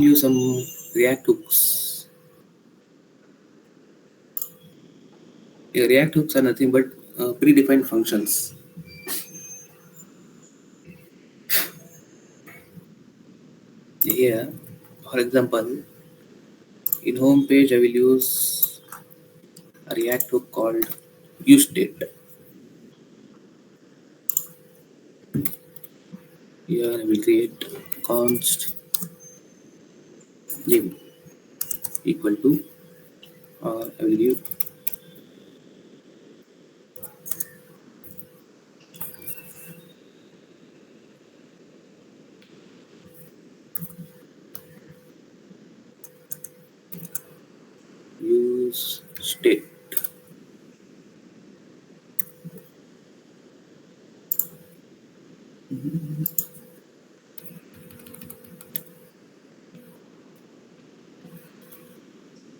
Use some React hooks. React hooks are nothing but predefined functions. Here, for example, in home page I will use a React hook called useState. Here I will create const name equal to, or I will give use state.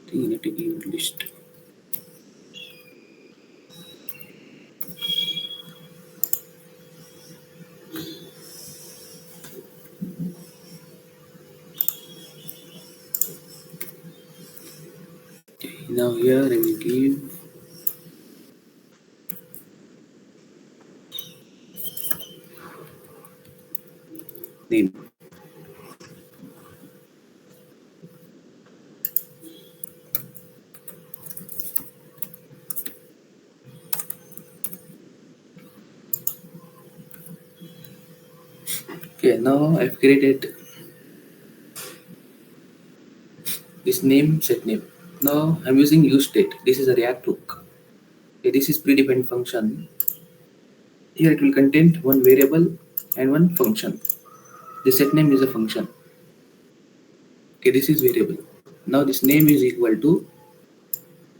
Trinity list. Now here I will give name. Okay, now I've created this name set name. Now I'm using useState. This is a React hook. Okay, this is predefined function. Here it will contain one variable and one function. The set name is a function. Okay, this is variable. Now this name is equal to,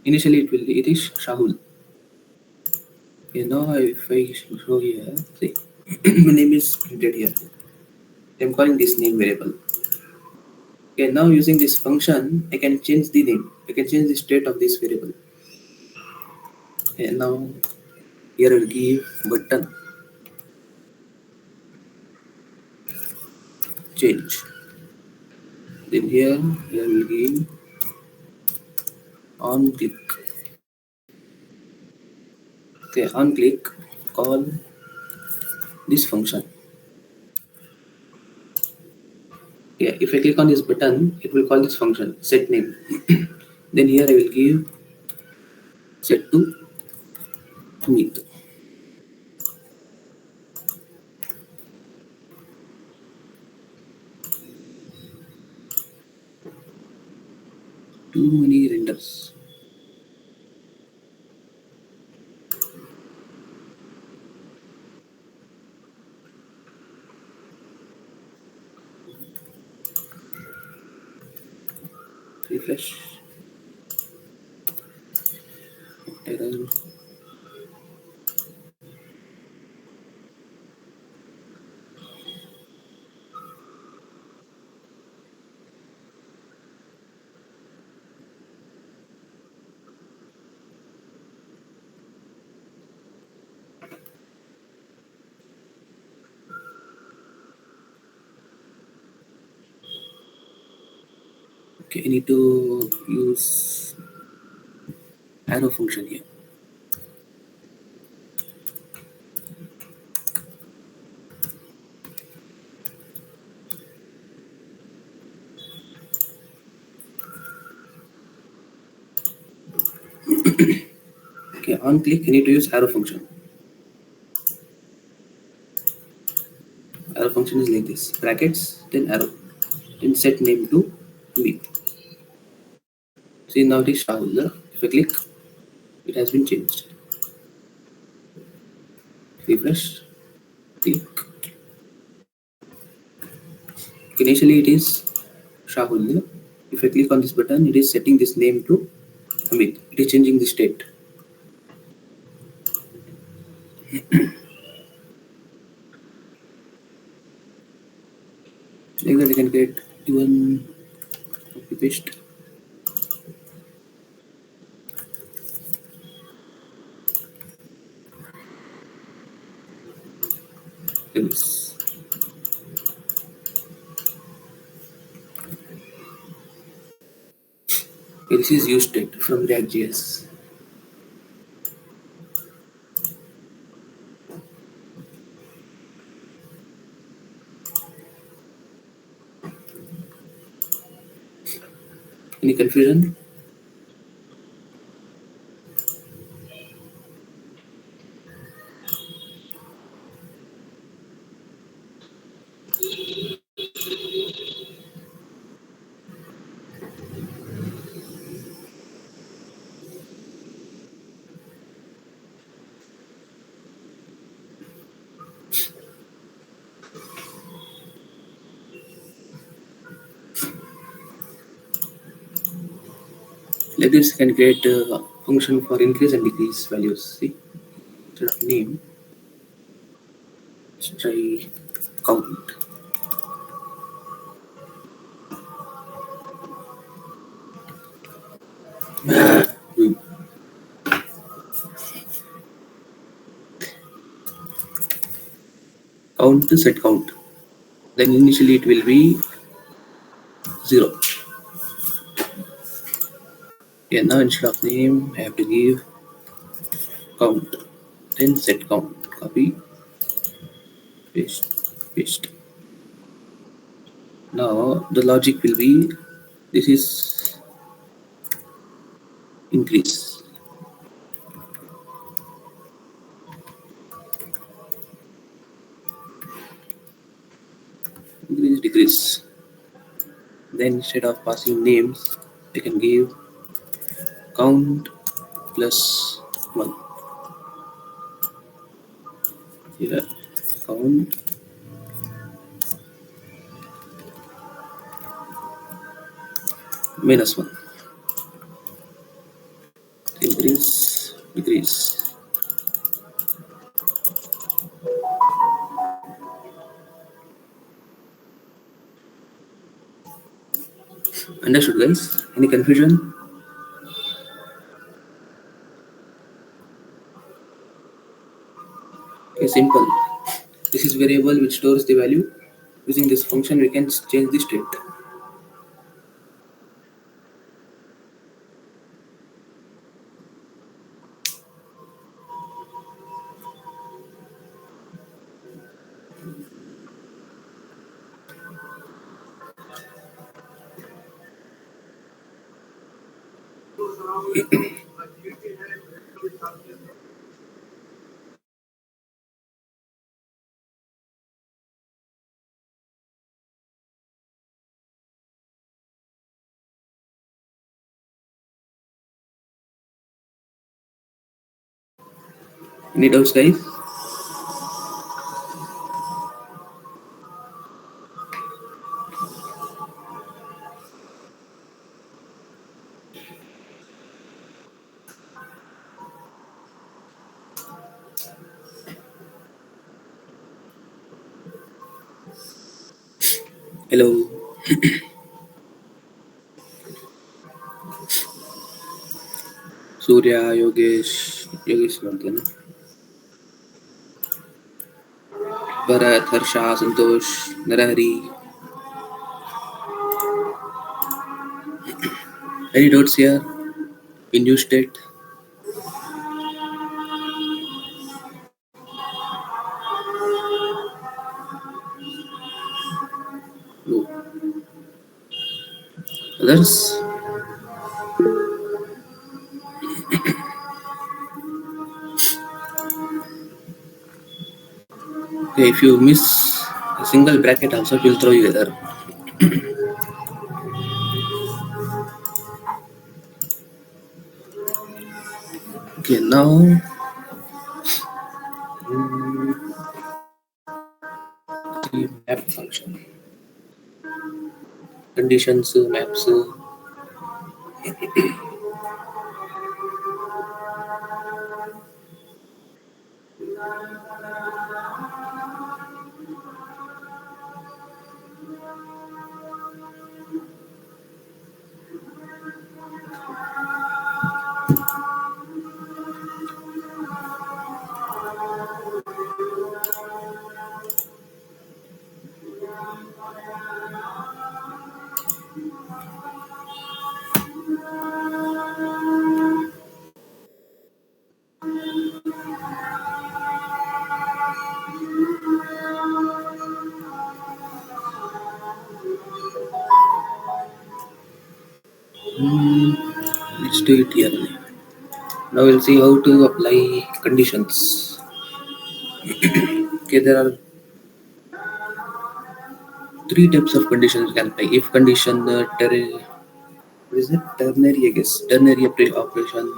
initially it is Shahul. Okay, now if I show here, see, my name is printed here. I'm calling this name variable. Okay, now using this function, I can change the name. I can change the state of this variable. And now here I'll give button change. Then here I will give on click. Okay, on click, call this function. Yeah, if I click on this button, it will call this function set name. Then here I will give set to Meet. Too many renders. Refresh. Error. Okay, I need to use arrow function here. Okay, on click, I need to use arrow function. Arrow function is like this: brackets, then arrow, then set name to Meet. See, now it is Shahul. If I click, it has been changed. Refresh. Click. Initially it is Shahul. If I click on this button, it is setting this name to Amit. It is changing the state. Like that I can get even copy paste. Like this. This is useState from React.js. Any confusion? Like this, you can create a function for increase and decrease values. See, instead of name, let's try count. Hmm. Count set count. Then initially it will be 0. Yeah, now instead of name, I have to give count. Then set count. Copy, paste, paste. Now the logic will be this is increase, increase, decrease. Then instead of passing names, I can give count plus 1. Here, count minus 1. Increase, decrease. Understood, guys? Any confusion? Okay, simple. This is variable which stores the value. Using this function, we can change the state. Any doubts, guys? Hello, Surya, Yogesh, Yogesh Mantana, Bharat, Harsha, Santosh, Narahari. Any doubts here? In new state? No. Others? Okay, if you miss a single bracket, also it will throw you error. Okay, now the map function. Conditions, maps. Hmm, let's do it here. Now we'll see how to apply conditions. Okay, there are three types of conditions you can apply. If condition, what is it? Ternary, I guess. Ternary operation,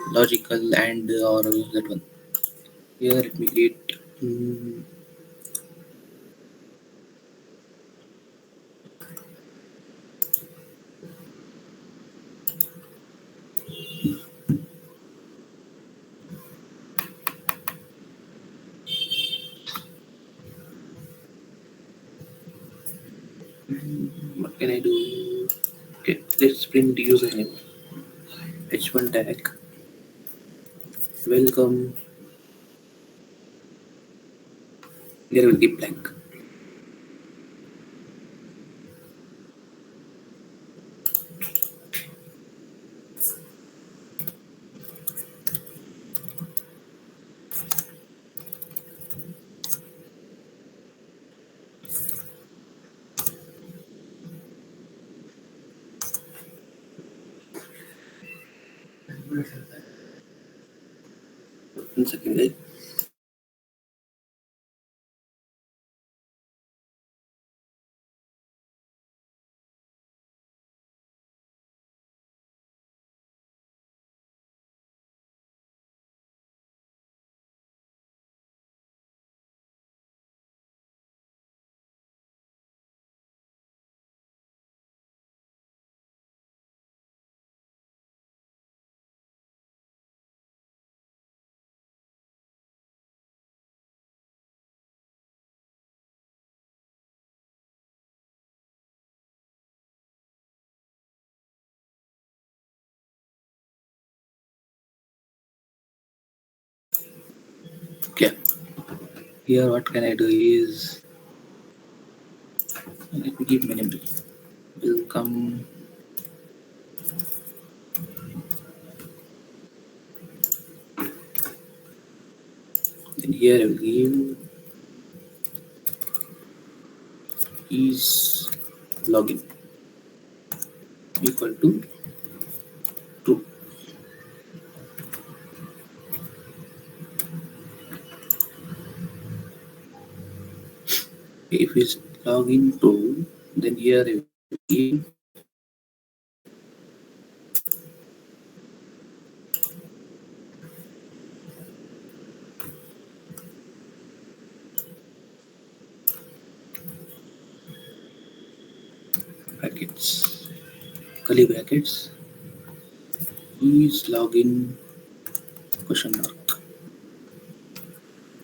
logical, and or that one. Here, let me create. What can I do? Okay, let's print username. H1 tag. Welcome. Here will keep blank. One second, guys. Okay. Here, what can I do is let me give my name. Welcome. Then here I will give is login equal to true. If is login true, then here I will give brackets, curly brackets, is login question mark.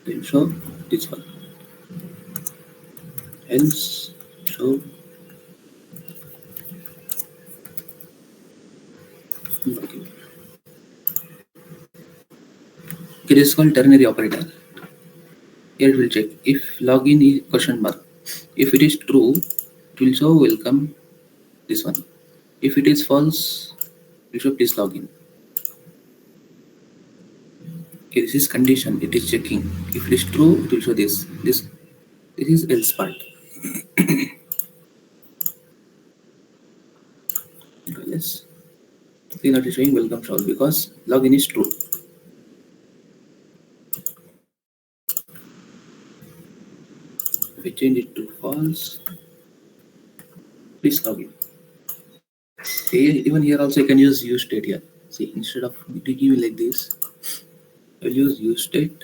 Then show this one. Else show login. Okay, this is called ternary operator. Here it will check if login is question mark. If it is true, it will show welcome this one. If it is false, it will show please login. Okay, this is condition. It is checking. If it is true, it will show this. This is else part. Yes. See, not showing welcome show because login is true. If I change it to false, please login. See, even here also I can use use state here. See, instead of give like this, I'll use use state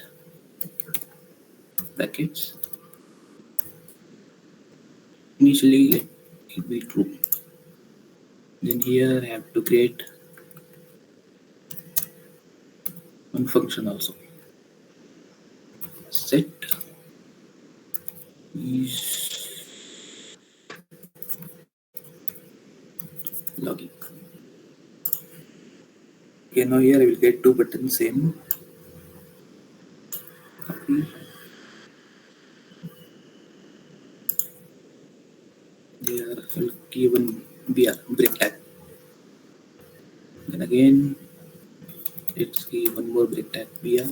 brackets. Initially, let it be true. Then here I have to create one function also. Set is login. Okay, now here I will get two buttons same. Copy. Here I'll give one BR break tag. Then again, let's give one more break tag BR.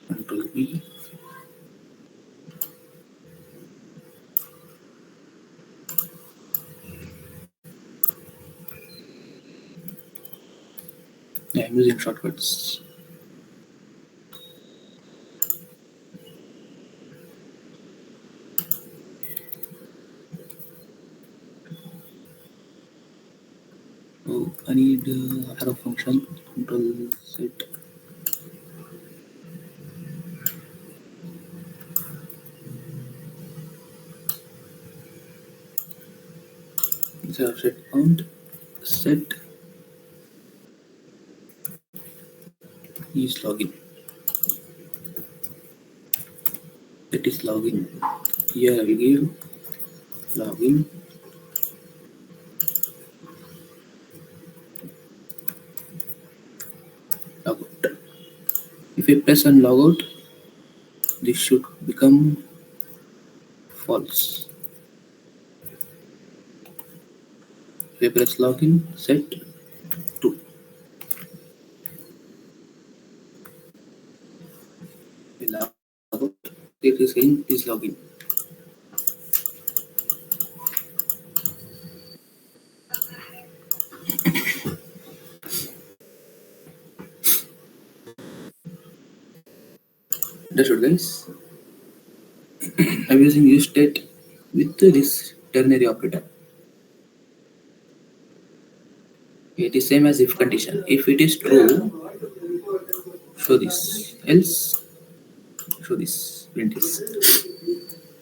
Control B. Yeah, I'm using shortcuts. Oh, I need arrow function. Control set. So set count. Set is login. That is login. Here I will give login logout. If I press on logout, this should become false. If I press login, set to. Logout. It is saying please login. Understood, guys? I'm using use state with this ternary operator. It is same as if condition. If it is true, show this. Else, show this. Print this.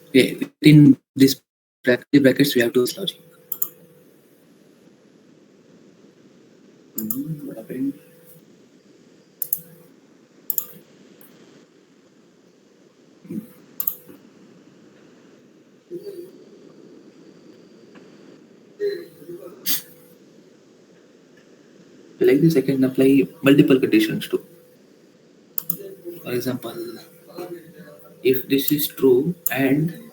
Okay, within this brackets, we have to use logic. What happened? Like this, I can apply multiple conditions too. For example, if this is true and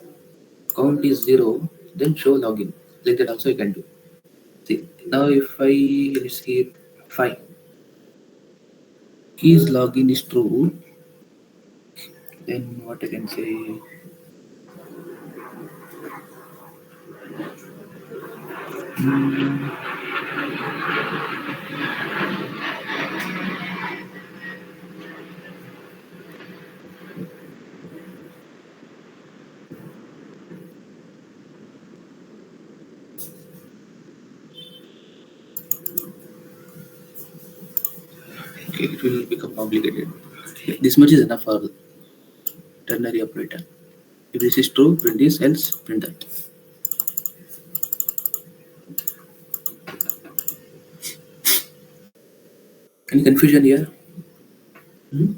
count is 0, then show login. Like that also I can do. See, now if I receive 5, keys login is true, then what I can say? Okay, it will become complicated. This much is enough for ternary operator. If this is true, print this, else print that. Any confusion here? Hmm?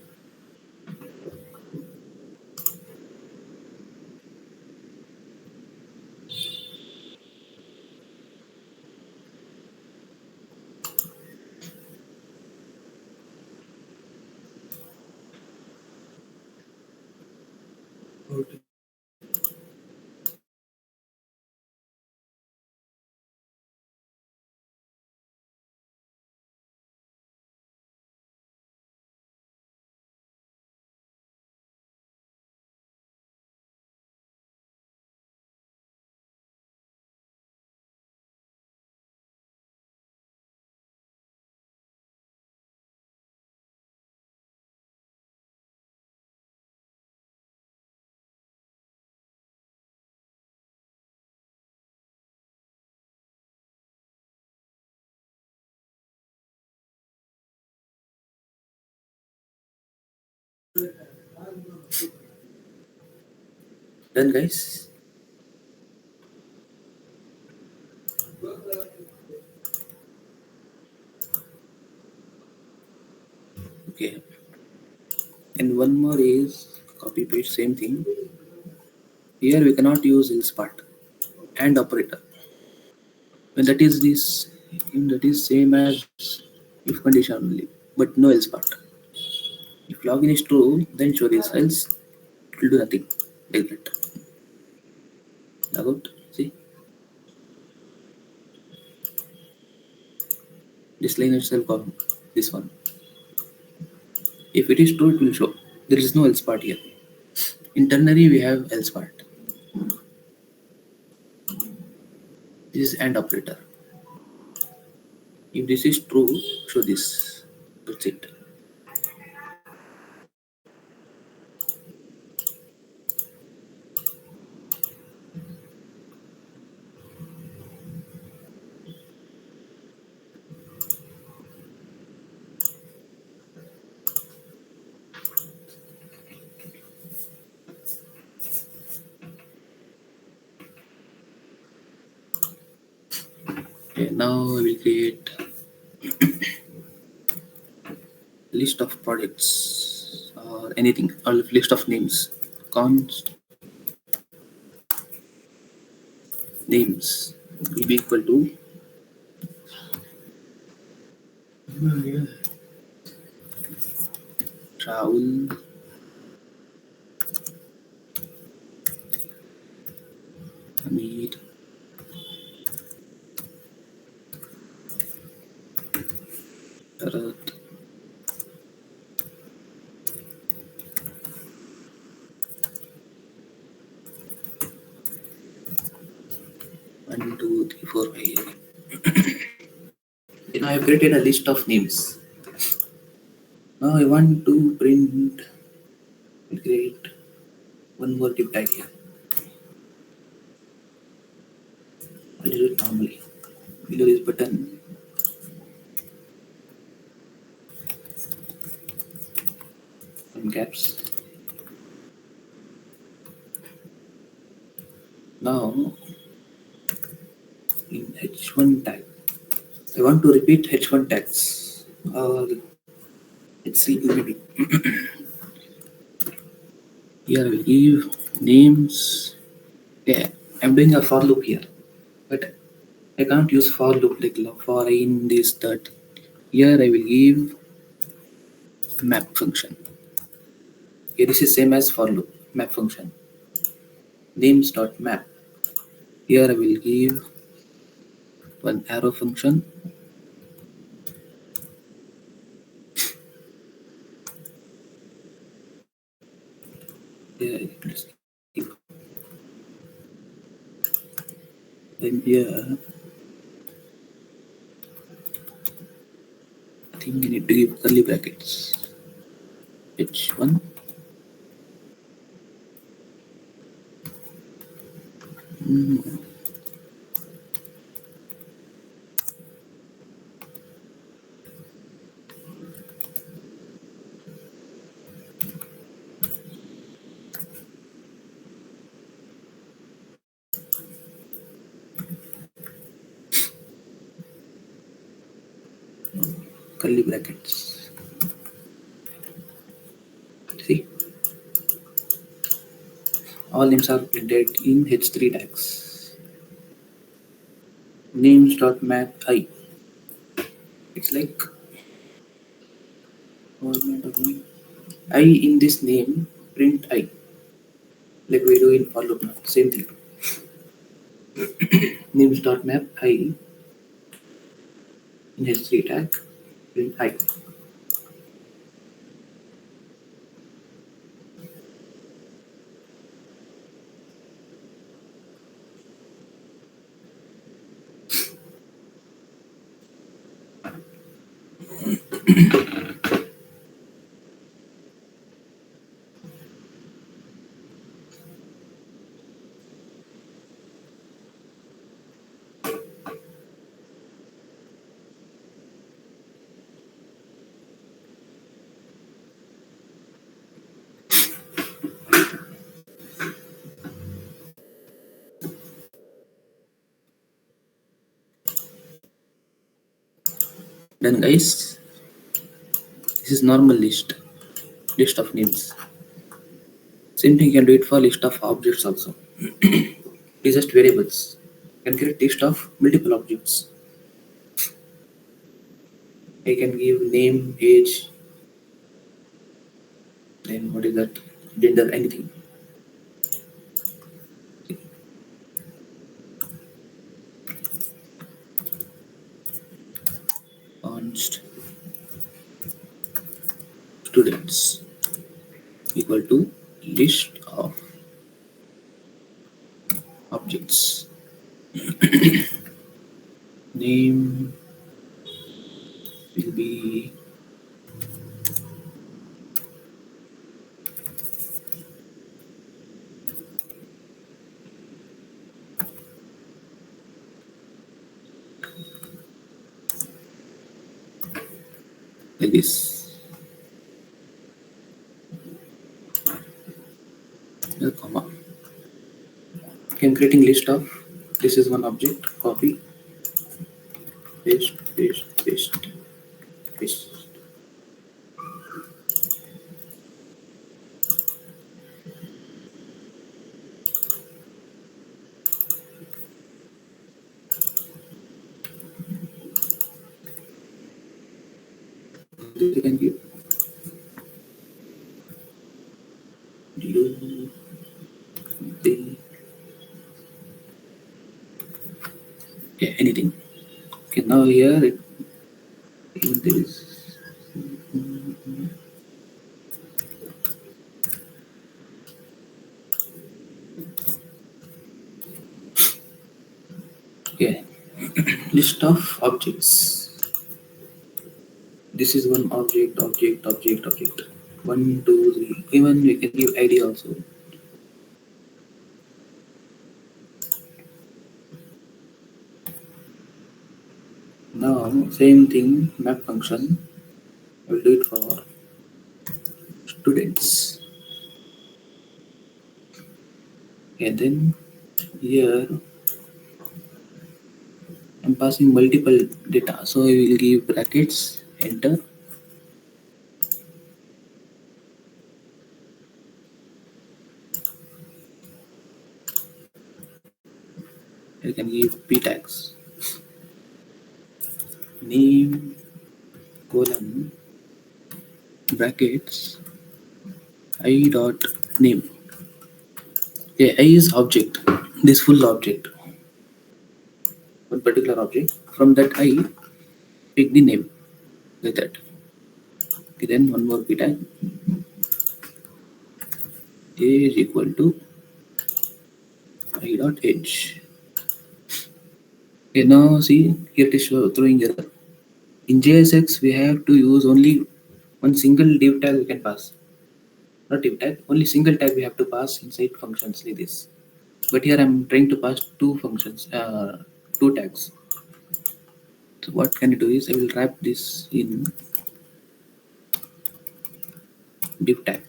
Okay. Done, guys. Okay. And one more is copy paste, same thing. Here we cannot use else part and operator. Well, that is same as if condition only, but no else part. If login is true, then show this, else it will do nothing. Like that. Logout. See, this line itself of this one. If it is true, it will show. There is no else part here. In ternary, we have else part. This is AND operator. If this is true, show this. That's it. Okay, now I will create list of products or anything, or list of names. Const names will be equal to travel need Bharat 1, 2, 3, 4, 5. Now I have created a list of names. Now I want to print, create one more div tag here. I'll do it normally. Below this button, some caps. Now in h1 tag, I want to repeat h1 tags or h3 maybe. Here I will give names. Yeah, I'm doing a for loop here, but I can't use for loop like for in this that. Here I will give map function. Here this is same as for loop map function. Names dot map. Here I will give one arrow function. Here let's give. Then here I think you need to give curly brackets. H1 curly brackets. See, all names are printed in h3 tags. Names dot map I. It's like format of name. I in this name print I, like we do in for loop now. Same thing. Names dot map I in h3 tag print I. Then guys, this is normal list of names. Same thing you can do it for list of objects also. It is just variables. You can create list of multiple objects. I can give name, age, then what is that? Gender, anything. Const students equal to list of objects. Name will be like this. Comma. Okay, I'm creating list of. This is one object. Copy, paste, paste, paste, paste. This you can give you the yeah, anything. Okay, now here there is yeah list of objects. This is one object, object, object, object. One, two, three. Even we can give ID also. Now same thing map function. I will do it for students. And then here I'm passing multiple data. So I will give brackets, enter. I can give p tags. Name colon brackets I dot name. Yeah, I is object. This full object. One particular object. From that I pick the name like that. Okay, then one more p tag. A is equal to I dot age. Okay, now see here it is throwing error. In JSX we have to use only one single div tag we can pass. Not div tag, only single tag we have to pass inside functions like this. But here I'm trying to pass two functions, two tags. So what can I do is I will wrap this in div tag.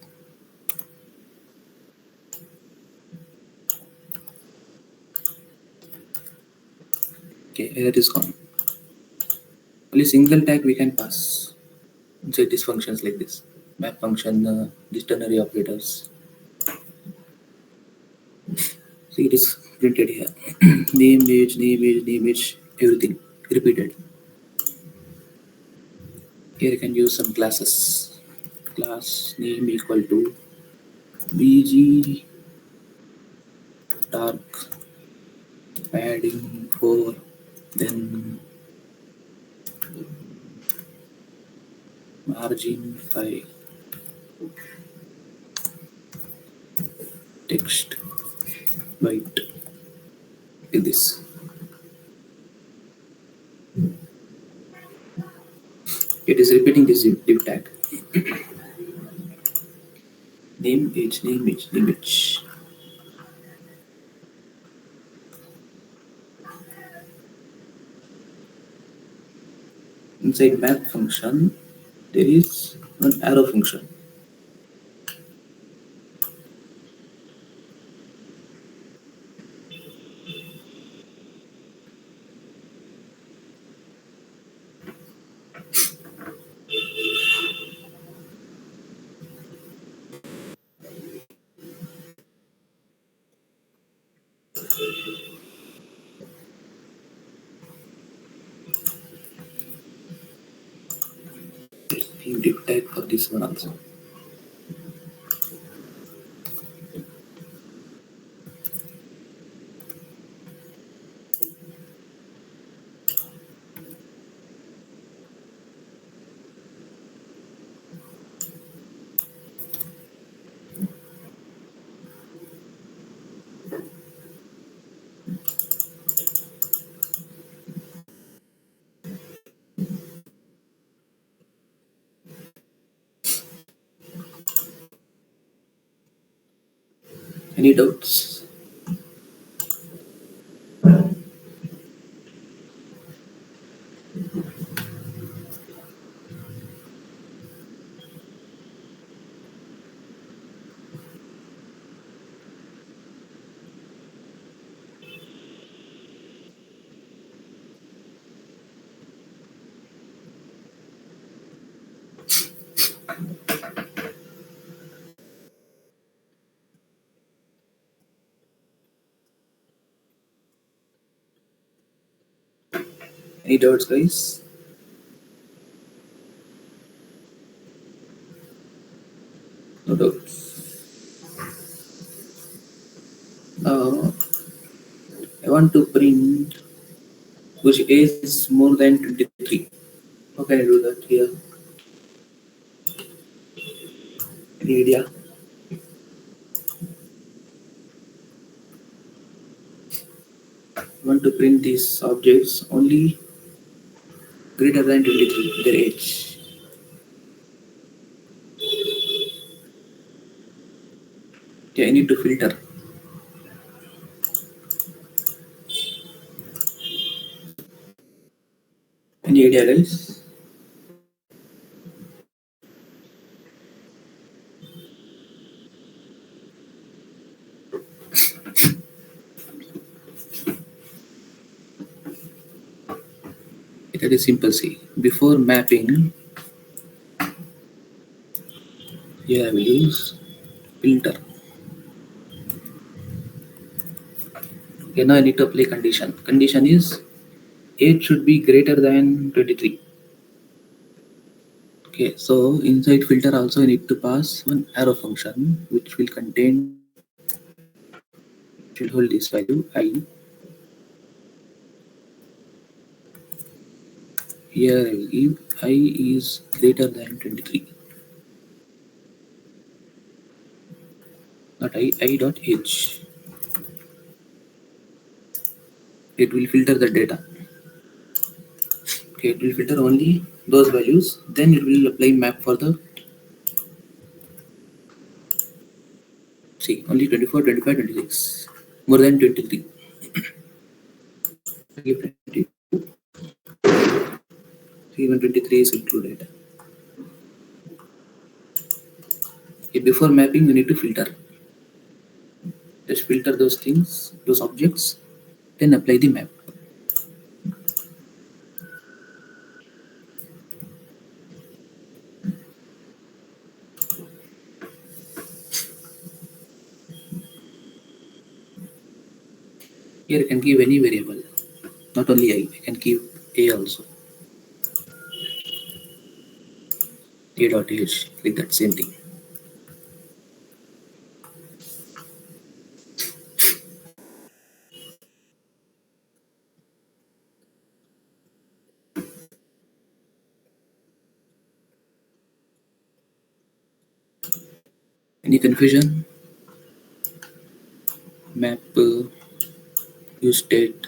Okay, error is gone. Only single tag we can pass inside these functions like this. Map function, these ternary operators. See it is printed here. Name, age, name, age, name, age, everything repeated. Here you can use some classes. Class name equal to bg dark padding 4, then margin 5, text white, like this. It is repeating this div tag. Name age, name age, name age. Inside map function, there is an arrow function. Give div tag for this one also. Any doubts? Any doubts, guys? No doubts. Now I want to print which is more than 23. How can I do that here? Any idea? I want to print these objects only greater than 23, their age. Okay, I need to filter. Any idea, guys? That is simple. See, before mapping, here I will use filter. Okay, now I need to apply condition. Condition is age should be greater than 23. Okay, so inside filter also I need to pass one arrow function which will contain, should hold this value I. Here I will give I is greater than 23. Not I dot age. It will filter the data. Okay, it will filter only those values. Then it will apply map for the, see, only 24, 25, 26. More than 23. Give 20. Even 23 is included. Okay, before mapping, we need to filter. Just filter those things, those objects, then apply the map. Here I can give any variable, not only I can give a also. A dot age, like that, same thing. Any confusion? Map, use state.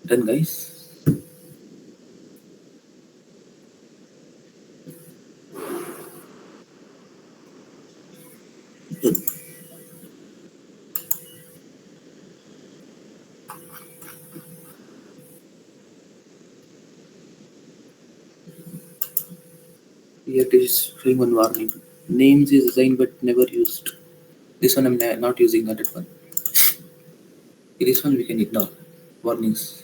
Done, guys. Here it is showing one warning. Names is assigned but never used. This one I'm not using that one. This one we can ignore. Warnings.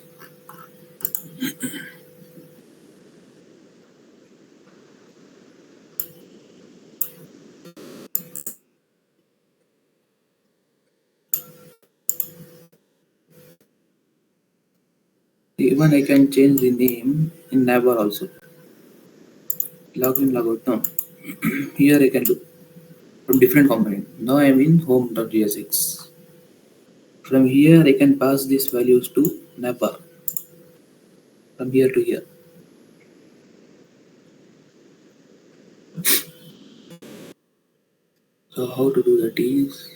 Even I can change the name in navbar also. Login, logout. No. Here I can do from different component. Now I'm in home.jsx. From here I can pass these values to navbar. From here to here. So how to do that is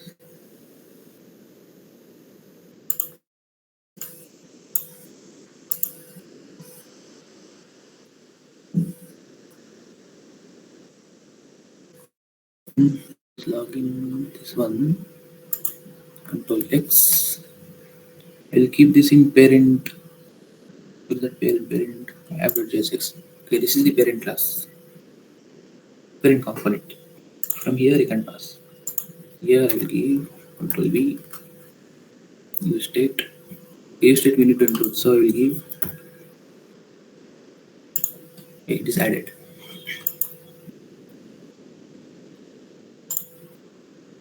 login this one. Control X. I'll keep this in parent. With that parent app.jsx. Okay, this is the parent class. Parent component. From here you can pass. Here I will give control V. Use state. Use state we need to include. So I will give. Okay, it is added.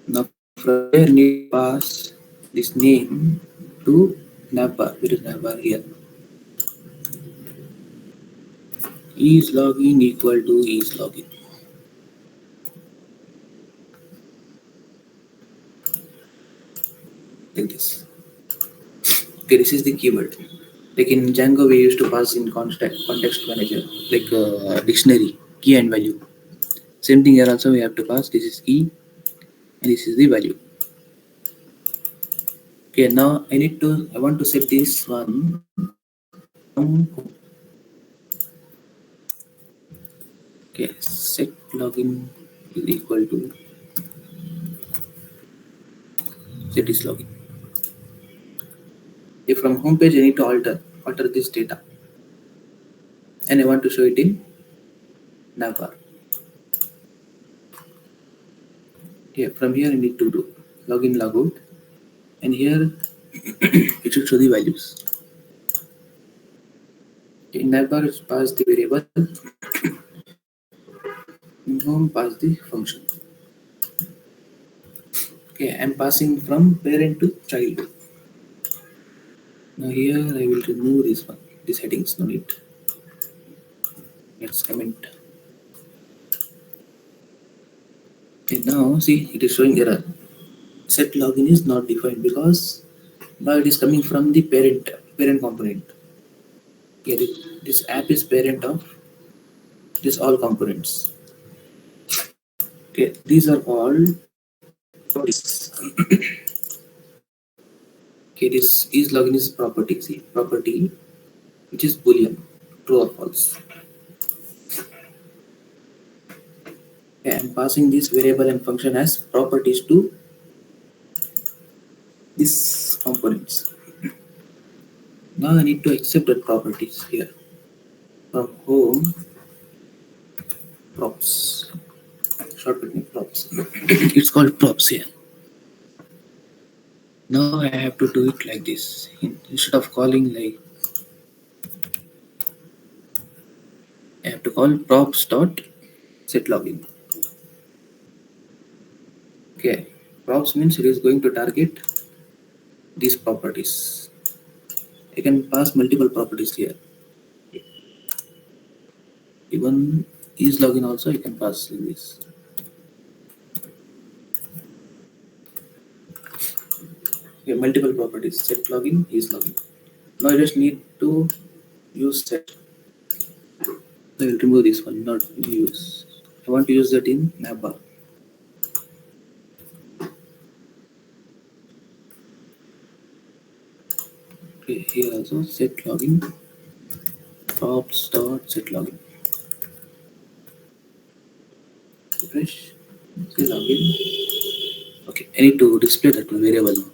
Now from here need to pass this name to navbar. Where is navbar here? Is login equal to is login. Like this. Okay, this is the keyword. Like in Django, we used to pass in context manager, like dictionary, key and value. Same thing here also we have to pass. This is key and this is the value. Okay, now I want to set this one from home. Okay, set login is equal to set is login. If from home page I need to alter this data and I want to show it in navbar. Okay, from here I need to do login logout and here it should show the values. In navbar pass the variable, in home pass the function. Okay, I'm passing from parent to child. Now here I will remove this one, these headings, no need. Let's comment. Okay, now see it is showing error. Set login is not defined because now it is coming from the parent component. Here this app is parent of this all components. Okay, these are all properties. Okay, this is login is property. See property which is boolean, true or false. Okay, I'm passing this variable and function as properties to these components. Now I need to accept the properties here. From home props. Shortcut name props. It's called props here. Now I have to do it like this. Instead of calling like I have to call props dot set login. Okay. Props means it is going to target these properties. I can pass multiple properties here. Even is login also you can pass in this. Okay, multiple properties. Set login, is login. Now I just need to use set. I will remove this one, not use. I want to use that in navbar. Okay, here also set login props dot set login. Refresh. Say login. Okay, I need to display that variable.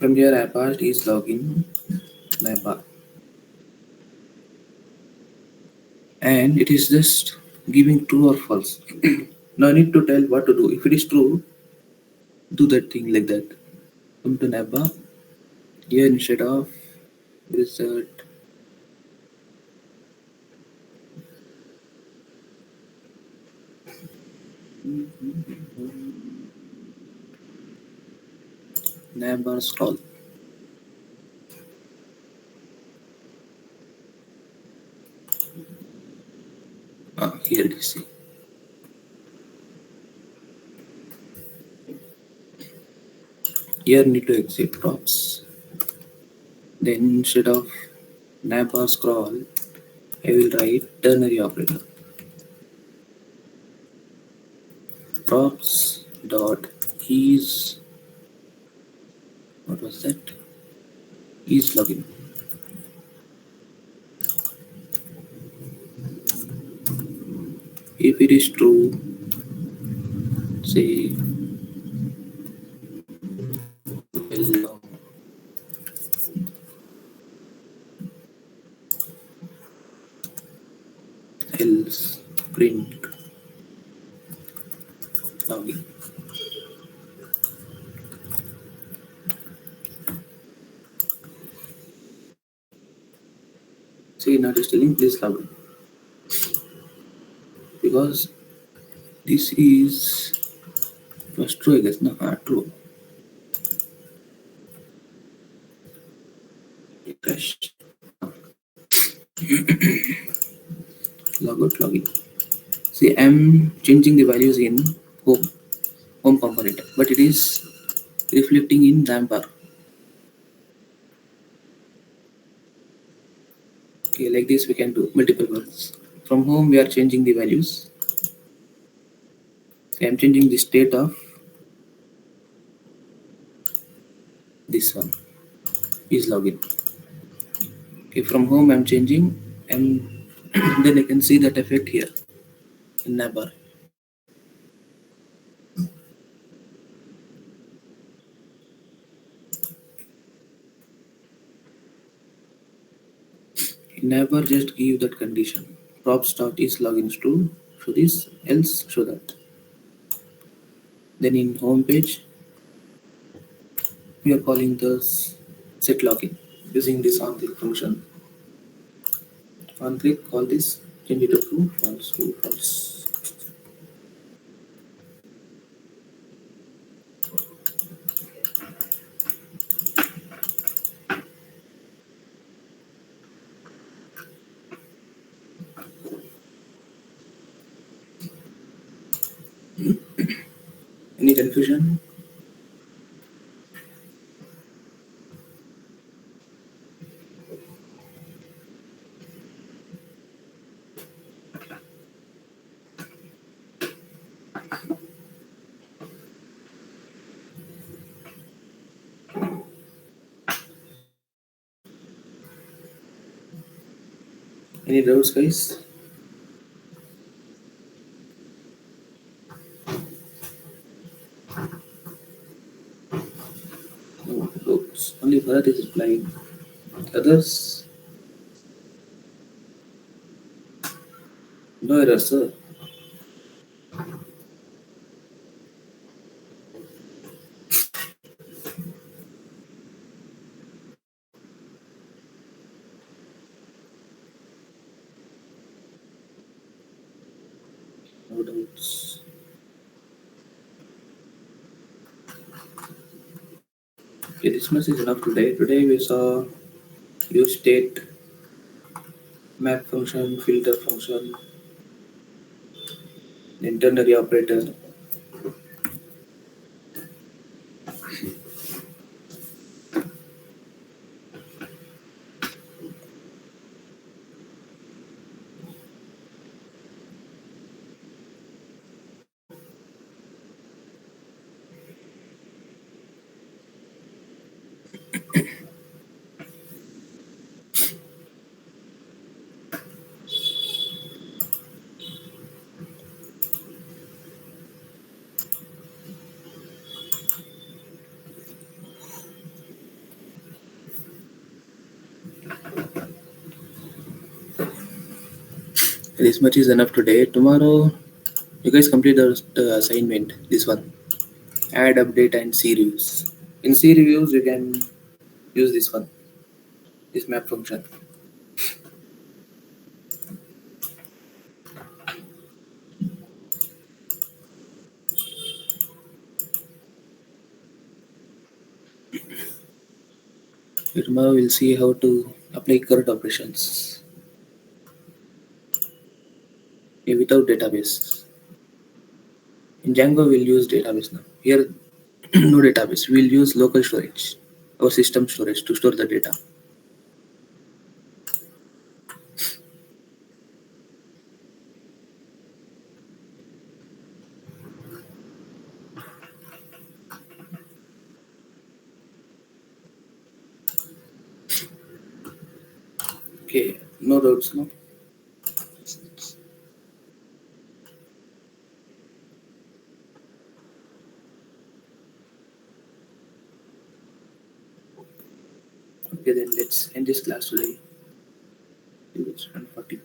From here I passed is login navbar. and it is just giving true or false. Now I need to tell what to do. If it is true, do that thing like that. Come to navbar. Here instead of result navbar scroll. Here it is. See. Here need to exit props. Then instead of navbar scroll, I will write ternary operator. Props dot is, what was that? Is login. If it is true, say hello, else print login. See, now it is telling please login, because this is was true, I guess. No, true. Refresh. Logout login. See, I'm changing the values in home component, but it is reflecting in navbar. Okay, like this we can do multiple ones. From home we are changing the values. So I'm changing the state of this one is login. Okay, from home I'm changing, and then I can see that effect here in navbar. Never just give that condition. Props dot is login true, show this, else show that. Then in home page, we are calling this set login using this on click function. On click, call this, change it to true, false, true, false. Any confusion? Any doubts, guys? No doubts. Only Bharat is replying. Others, no error, sir. No doubts. Okay, this much is enough today. Today we saw use state, map function, filter function, then ternary operator. This much is enough today. Tomorrow, you guys complete the assignment. This one. Add, update, and see reviews. In see reviews, you can use this one, this map function. Tomorrow we'll see how to apply current operations without database. In Django, we'll use database now. Here, no database. We'll use local storage or system storage to store the data. Okay, no doubts, no? Okay, then let's end this class today. It's 1:40.